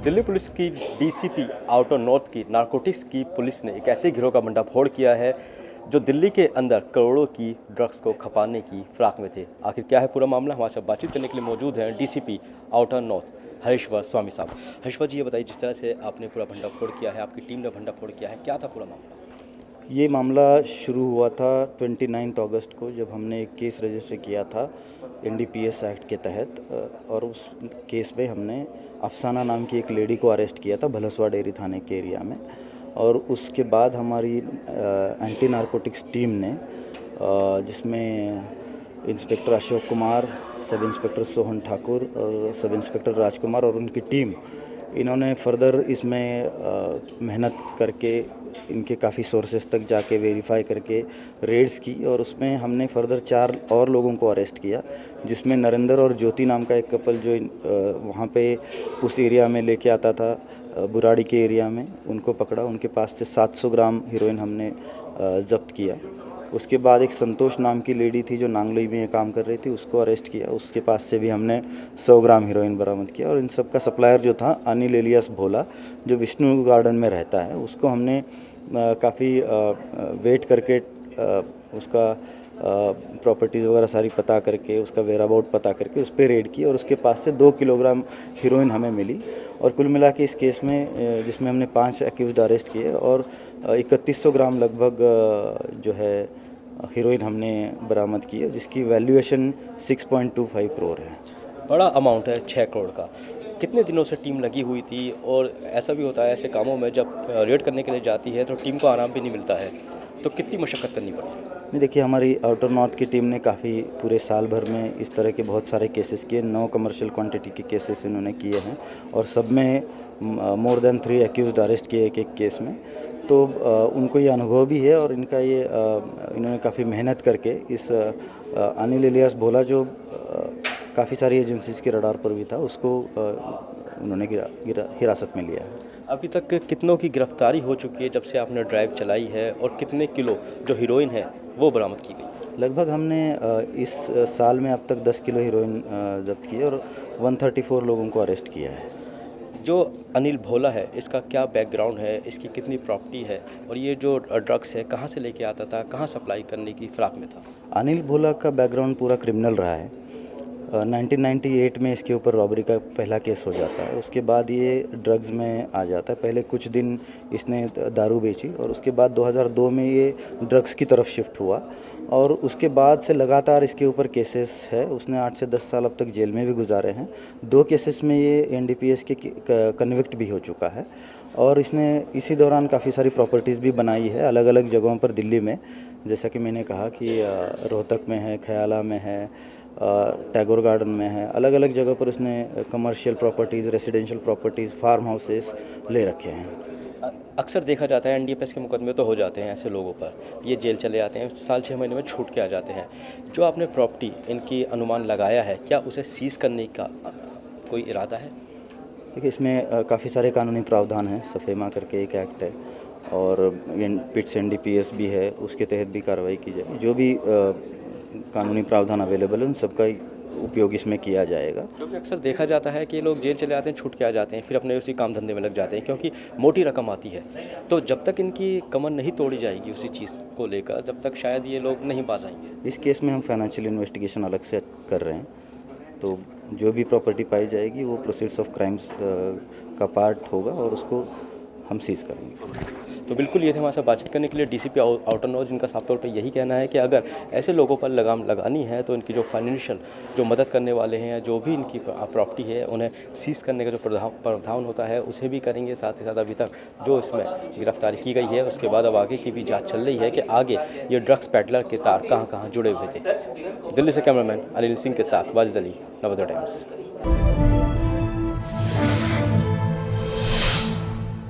Delhi police की DCP outer north की narcotics की पुलिस ने एक ऐसे गिरोह का भंडाफोड़ किया है जो दिल्ली के अंदर करोड़ों की ड्रग्स को खपाने की फिराक में थे। आखिर क्या है पूरा मामला, हमारे साथ बातचीत करने के लिए मौजूद हैं डीसीपी आउटर नॉर्थ हरीश्वर स्वामी साहब। हरीश्वर जी, ये बताइए, जिस तरह से आपने पूरा भंडाफोड़ किया है, आपकी टीम ने भंडाफोड़ किया है, क्या था पूरा मामला? ये मामला शुरू हुआ था 29 अगस्त को, जब हमने एक केस रजिस्टर किया था एनडीपीएस एक्ट के तहत। और उस केस में हमने अफसाना नाम की एक लेडी को अरेस्ट किया था भलसवा डेयरी थाने के एरिया में। और उसके बाद हमारी एंटी नारकोटिक्स टीम ने, जिसमें inspector Ashok Kumar, sub inspector Sohan Thakur और सब इंस्पेक्टर राजकुमार और उनकी टीम, इन्होंने फर्दर इसमें मेहनत करके इनके काफ़ी सोर्सेज तक जाके वेरीफाई करके रेड्स की। और उसमें हमने फर्दर 4 और लोगों को अरेस्ट किया, जिसमें नरेंद्र और ज्योति नाम का एक कपल जो वहाँ पे उस एरिया में लेके आता था, बुराड़ी के एरिया में, उनको पकड़ा। उनके पास से 700 ग्राम हीरोइन हमने जब्त किया। उसके बाद एक संतोष नाम की लेडी थी जो नांगलोई में काम कर रही थी, उसको अरेस्ट किया। उसके पास से भी हमने 100 ग्राम हीरोइन बरामद किया। और इन सब का सप्लायर जो था अनिल एलियास भोला, जो विष्णु गार्डन में रहता है, उसको हमने काफ़ी वेट करके उसका प्रॉपर्टीज़ वगैरह सारी पता करके, उसका वेराबाउट पता करके उस पर रेड की। और उसके पास से 2 किलोग्राम हीरोइन हमें मिली। और कुल मिला के इस केस में, जिसमें हमने 5 एक्यूज्ड अरेस्ट किए और 3100 ग्राम लगभग जो है हीरोइन हमने बरामद की है, जिसकी वैल्यूएशन 6.25 करोड़ है। बड़ा अमाउंट है, 6 करोड़ का। कितने दिनों से टीम लगी हुई थी? और ऐसा भी होता है ऐसे कामों में, जब रेड करने के लिए जाती है तो टीम को आराम भी नहीं मिलता है, तो कितनी मशक्क़त करनी पड़ी? नहीं, देखिए, हमारी आउटर नॉर्थ की टीम ने काफ़ी पूरे साल भर में इस तरह के बहुत सारे केसेस किए। 9 कमर्शियल क्वांटिटी के केसेस इन्होंने किए हैं और सब में मोर देन 3 एक्यूज्ड अरेस्ट किए एक केस में। तो उनको ये अनुभव भी है और इनका ये इन्होंने काफ़ी मेहनत करके इस अनिल इलियास भोला, जो काफ़ी सारी एजेंसीज़ के रडार पर भी था, उसको उन्होंने हिरासत में लिया है। अभी तक कितनों की गिरफ्तारी हो चुकी है जब से आपने ड्राइव चलाई है, और कितने किलो जो हीरोइन है वो बरामद की गई? लगभग हमने इस साल में अब तक 10 किलो हीरोइन जब्त की है और 134 लोगों को अरेस्ट किया है। जो अनिल भोला है, इसका क्या बैकग्राउंड है, इसकी कितनी प्रॉपर्टी है, और ये जो ड्रग्स है कहाँ से लेके आता था, कहाँ सप्लाई करने की फिराक में था? अनिल भोला का बैकग्राउंड पूरा क्रिमिनल रहा है। 1998 में इसके ऊपर रॉबरी का पहला केस हो जाता है। उसके बाद ये ड्रग्स में आ जाता है। पहले कुछ दिन इसने दारू बेची और उसके बाद 2002 में ये ड्रग्स की तरफ शिफ्ट हुआ। और उसके बाद से लगातार इसके ऊपर केसेस है। उसने 8 से 10 साल अब तक जेल में भी गुजारे हैं। 2 केसेस में ये एनडीपीएस के कन्विक्ट भी हो चुका है। और इसने इसी दौरान काफ़ी सारी प्रॉपर्टीज़ भी बनाई है अलग अलग जगहों पर दिल्ली में। जैसा कि मैंने कहा कि रोहतक में है, ख्याला में है, टैगोर गार्डन में है, अलग अलग जगह पर उसने commercial properties, residential properties, farm houses ले रखे हैं। अक्सर देखा जाता है एनडीपीएस के मुकदमे तो हो जाते हैं ऐसे लोगों पर, ये जेल चले जाते हैं, साल 6 महीने में छूट के आ जाते हैं। जो आपने प्रॉपर्टी इनकी अनुमान लगाया है, क्या उसे सीज़ करने का कोई इरादा है? देखिए, इसमें काफ़ी सारे कानूनी प्रावधान हैं। सफेमा करके एक एक्ट है और पिट्स एनडीपीएस भी है, उसके तहत भी कार्रवाई की जाए। जो भी कानूनी प्रावधान अवेलेबल है उन सबका उपयोग इसमें किया जाएगा। क्योंकि अक्सर देखा जाता है कि लोग जेल चले आते हैं, छूट के आ जाते हैं, फिर अपने उसी काम धंधे में लग जाते हैं, क्योंकि मोटी रकम आती है। तो जब तक इनकी कमर नहीं तोड़ी जाएगी उसी चीज़ को लेकर, जब तक शायद ये लोग नहीं बाज आएंगे। इस केस में हम फाइनेंशियल इन्वेस्टिगेशन अलग से कर रहे हैं, तो जो भी प्रॉपर्टी पाई जाएगी वो प्रोसीड्स ऑफ क्राइम्स का पार्ट होगा और उसको हम सीज करेंगे। तो बिल्कुल, ये थे हमारे साथ बातचीत करने के लिए डीसीपी आउटर नॉर्थ, जिनका साफ तौर पे यही कहना है कि अगर ऐसे लोगों पर लगाम लगानी है तो इनकी जो फाइनेंशियल जो मदद करने वाले हैं, जो भी इनकी प्रॉपर्टी है, उन्हें सीज करने का जो प्रावधान होता है उसे भी करेंगे। साथ ही साथ अभी तक जो इसमें गिरफ्तारी की गई है, उसके बाद अब आगे की भी जाँच चल रही है कि आगे ये ड्रग्स पैडलर के तार कहाँ कहाँ जुड़े हुए थे। दिल्ली से कैमरामैन अनिल सिंह के साथ वाजिद अली, नवोदय टाइम्स।